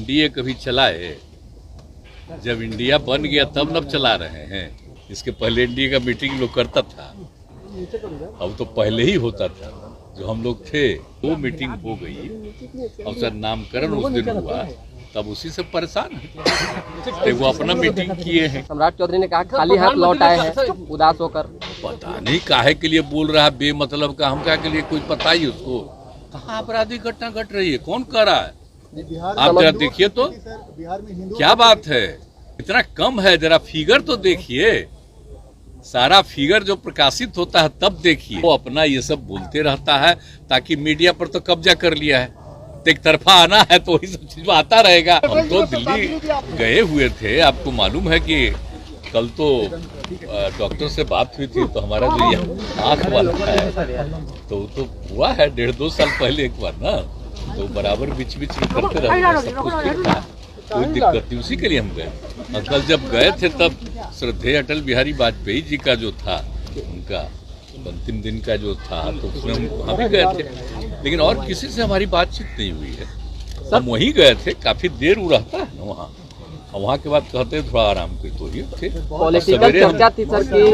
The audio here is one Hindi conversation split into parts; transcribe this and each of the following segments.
एनडीए कभी चला है? जब इंडिया बन गया तब न चला रहे हैं। इसके पहले एनडीए का मीटिंग लोग करता था, अब तो पहले ही होता था। जो हम लोग थे वो मीटिंग हो गई और सर नामकरण उस दिन हुआ, तब उसी से परेशान है। वो अपना मीटिंग किए हैं। सम्राट चौधरी ने कहा खाली हाथ लौट आए हैं उदास होकर। पता नहीं काहे के लिए बोल रहा है बेमतलब का, हम क्या के लिए कोई पता ही उसको। कहाँ आपराधिक घटना घट रही है, कौन कर रहा है? आप जरा देखिए तो क्या बात है, इतना कम है। जरा फिगर तो देखिए, सारा फिगर जो प्रकाशित होता है तब देखिए। वो अपना ये सब बोलते रहता है ताकि मीडिया पर तो कब्जा कर लिया है, एक तरफा आना है तो वही सब चीज आता रहेगा। हम तो दिल्ली गए हुए थे, आपको मालूम है कि कल तो डॉक्टर से बात हुई थी, तो हमारा जो ये आँख वाला है तो हुआ है 1.5-2 साल पहले एक बार ना, तो बराबर बीच में करते रहते हैं, सब कुछ ठीक था, कोई दिक्कत नहीं। उसी के लिए हम गए। और कल जब गए थे तब श्रद्धेय अटल बिहारी वाजपेयी जी का जो था, उनका अंतिम दिन का जो था, तो उसमें हम वहाँ भी गए थे, लेकिन और किसी से हमारी बातचीत नहीं हुई है। हम वहीं गए थे, काफी देर वो रहता है ना वहाँ, और वहाँ के बाद कहते थोड़ा आराम कर, तो ही थे। पॉलिटिकल चर्चा थी सर की।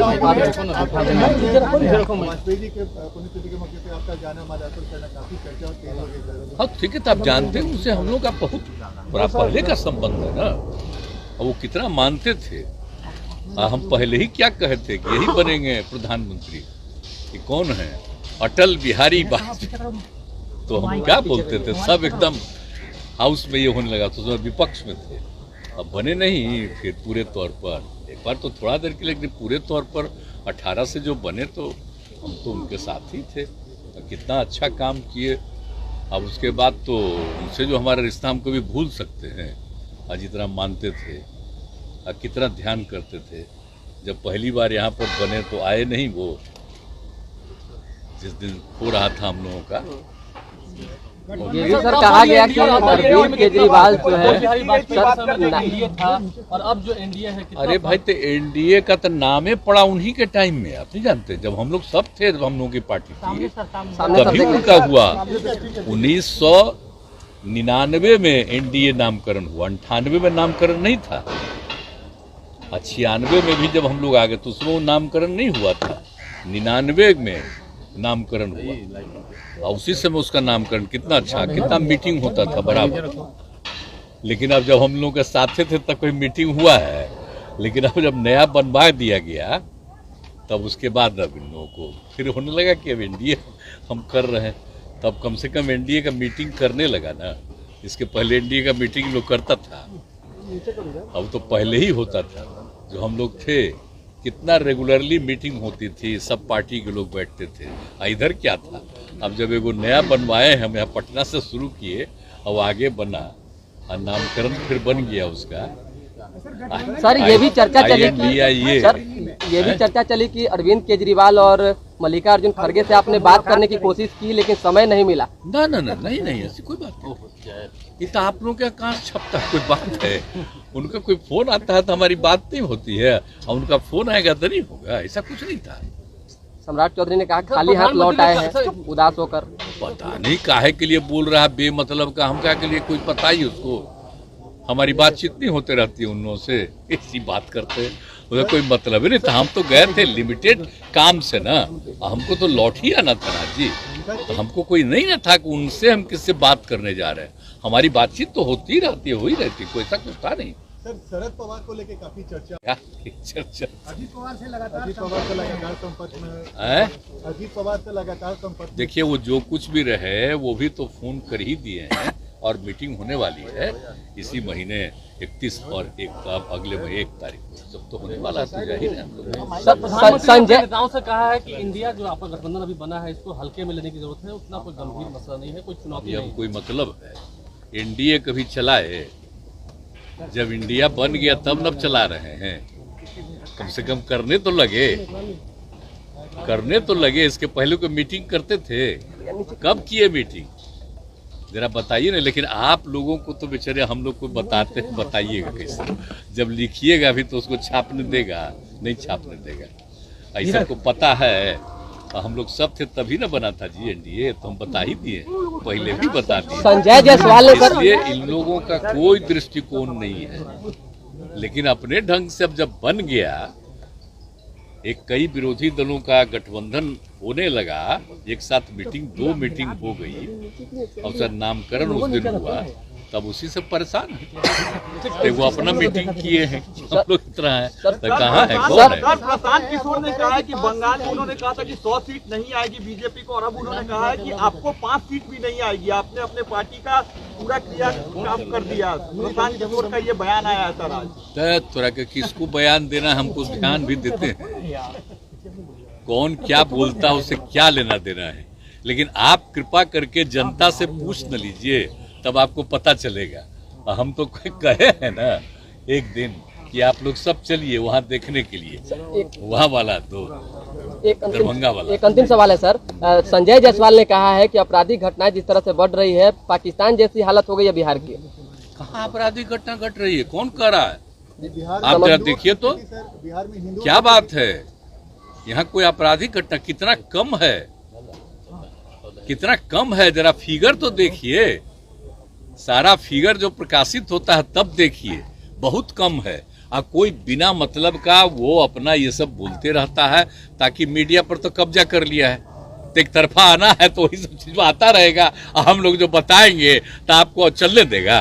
हाँ ठीक है, तो आप जानते हैं उनसे हम लोग का बहुत बड़ा पहले का संबंध है ना, और वो कितना मानते थे। हम पहले ही क्या कहे थे कि यही बनेंगे प्रधानमंत्री, कि कौन है अटल बिहारी वाजपेयी। तो हम क्या बोलते थे, सब एकदम हाउस में ये होने लगा, तो उसमें विपक्ष में थे। अब बने नहीं फिर पूरे तौर पर, एक बार तो थोड़ा देर के लिए, लेकिन पूरे तौर पर 18 से जो बने तो हम तो उनके साथ ही थे, तो कितना अच्छा काम किए। अब उसके बाद तो उनसे जो हमारा रिश्ता हम कभी भूल सकते हैं, आज जितना मानते थे और कितना ध्यान करते थे। जब पहली बार यहाँ पर बने तो आए नहीं, वो जिस दिन हो रहा था हम लोगों का। ये भी सर कहा गया कि अरविंद केजरीवाल जो है और अब जो एनडीए है। अरे भाई, तो एनडीए का तो नामे पड़ा उन्हीं के टाइम में, आप नहीं जानते? जब हम लोग सब थे, जब हम लोगों की पार्टी थी, तभी उनका हुआ। 1999 में एनडीए नामकरण हुआ, 98 में नामकरण नहीं था। 96 में भी जब हम लोग आ गए तो उसमें नामकरण नहीं हुआ था, 99 में नामकरण हुआ, और उसी समय उसका नामकरण कितना अच्छा, कितना मीटिंग होता था बराबर। लेकिन अब जब हम लोग के साथ थे तब कोई मीटिंग हुआ है, लेकिन अब जब नया बनवा दिया गया तब उसके बाद अब इन लोगों को फिर होने लगा कि अब एनडीए हम कर रहे हैं, तब कम से कम एनडीए का मीटिंग करने लगा ना। इसके पहले एनडीए का मीटिंग लोग करता था, अब तो पहले ही होता था। जो हम लोग थे, कितना रेगुलरली मीटिंग होती थी, सब पार्टी के लोग बैठते थे। इधर क्या था, अब जब एगो नया बनवाए हम यहाँ पटना से शुरू किए, अब आगे बना और नामकरण फिर बन गया उसका। सर ये भी चर्चा चली कि सर ये भी चर्चा चली कि अरविंद केजरीवाल और मल्लिकार्जुन खड़गे से आपने बात करने की कोशिश की, लेकिन समय नहीं मिला। ना ना ना, नहीं ऐसी कोई बात नहीं। ये तो आप लोगों का कहाँ छपता कोई बात है। उनका कोई फोन आता है तो हमारी बात नहीं होती है, और उनका फोन आएगा तो नहीं होगा, ऐसा कुछ नहीं था। सम्राट चौधरी ने कहा खाली हाथ लौट आए हैं उदास होकर। पता नहीं काहे के लिए बोल रहा है बेमतलब का, हम क्या के लिए कोई पता ही उसको। हमारी बातचीत नहीं होते रहती है उन लोगों से, ऐसी बात करते हैं, उधर कोई मतलब ही नहीं था। हम तो गए थे लिमिटेड काम से ना, हमको तो लौट ही आना था ना जी, तो हमको कोई नहीं ना था कि उनसे हम किससे बात करने जा रहे हैं। हमारी बातचीत तो होती ही रहती है, हो ही रहती है, कोई ऐसा कुछ था नहीं। सर, शरद पवार को लेके काफी चर्चा। अजीत पवार से लगातार संपर्क में है। अजीत पवार से लगातार संपर्क। देखिए, वो जो कुछ भी रहे वो भी तो फोन कर ही दिए हैं, और मीटिंग होने वाली है इसी महीने 31 और अगले महीने 1 तारीख को, जब तो होने वाला है जाहिर है। हम लोग संजय नेताओं से कहा है कि इंडिया जो आपका गठबंधन अभी बना है, इसको हल्के में लेने की जरूरत है, उतना कोई गंभीर मसला नहीं है, कोई चुनौती नहीं। कोई मतलब है एनडीए कभी चला है? जब इंडिया बन गया तब न चला रहे हैं। कम से कम करने तो लगे, इसके पहले कोई मीटिंग करते थे? कब किए मीटिंग, जरा बताइए ना। लेकिन आप लोगों को तो बेचारे हम लोग को बताइएगा कैसे, जब लिखिएगा भी तो उसको छापने देगा, नहीं छापने देगा। ऐसा को पता है हम लोग सब थे तभी ना बना था जी एनडीए, तो हम बता ही दिए, पहले भी बता दिए। संजय जायसवाल ने सर इसलिए इन लोगों का कोई दृष्टिकोण नहीं है, लेकिन अपने ढंग से अब जब बन गया, एक कई विरोधी दलों का गठबंधन होने लगा, एक साथ मीटिंग 2 मीटिंग हो गई और सर नामकरण उस दिन हुआ, तब उसी से परेशान है। वो अपना मीटिंग किए हैं, हम लोग इतना है तो कहाँ है, कौन है? सर, प्रशांत किशोर ने कहा है कि बंगाल में उन्होंने कहा था कि 100 सीट नहीं आएगी बीजेपी को, और अब उन्होंने कहा है कि आपको 5 सीट भी नहीं आएगी। आपने अपने पार्टी का पूरा क्रिया काम कर दिया। प्रशांत किशोर का ये बयान आया है सर आज। थोड़ा के किसको बयान देना, हमको ध्यान भी देते हैं, कौन क्या बोलता है उससे क्या लेना देना है, लेकिन आप कृपा करके जनता से पूछ न लीजिए, तब आपको पता चलेगा। हम तो कहे हैं ना एक दिन कि आप लोग सब चलिए वहां देखने के लिए, वहां वाला दरभंगा वाला। एक अंतिम सवाल है सर, संजय जायसवाल ने कहा है कि आपराधिक घटनाएं जिस तरह से बढ़ रही है, पाकिस्तान जैसी हालत हो गई है बिहार की। कहाँ आपराधिक घटना घट रही है, कौन कह रहा है? बिहार आप जरा देखिए तो बिहार में हिंदू क्या बात है, यहाँ कोई आपराधिक घटना कितना कम है, कितना कम है, जरा फिगर तो देखिए, सारा फिगर जो प्रकाशित होता है तब देखिए, बहुत कम है। अब कोई बिना मतलब का वो अपना ये सब बोलते रहता है, ताकि मीडिया पर तो कब्जा कर लिया है, तो एक तरफा आना है तो वही सब चीज आता रहेगा, हम लोग जो बताएंगे तो आपको चलने देगा,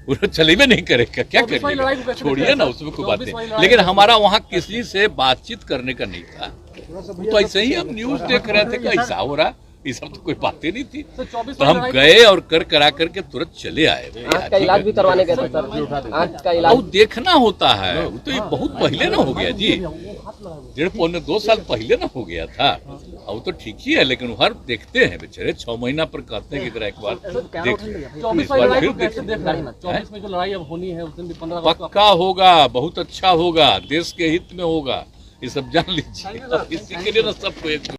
वो चलेबे नहीं करेगा, क्या करेगा, छोड़िए ना, उसमें कोई बात नहीं। लेकिन हमारा वहाँ किसी से बातचीत करने का नहीं था, तो ऐसे ही हम न्यूज देख रहे थे कि ऐसा हो रहा, ये सब तो कोई बातें नहीं थी, तो हम गए और करा करके तुरंत चले आए। आँख का इलाज भी करवाने गए थे सर, आँख का इलाज। वो देखना होता है, वो तो ये बहुत पहले ना हो गया जी, 1.5-2 साल पहले ना हो गया था, अब वो तो ठीक ही है, लेकिन हर देखते हैं बेचारे, 6 महीना पर कहते हैं कि जरा एक बार देख, इस बार फिर देख। 24 में जो लड़ाई अब होनी है उस दिन भी 15 पक्का होगा, बहुत अच्छा होगा, देश के हित में होगा, ये सब जान लीजिए, इसी के लिए ना सबको एक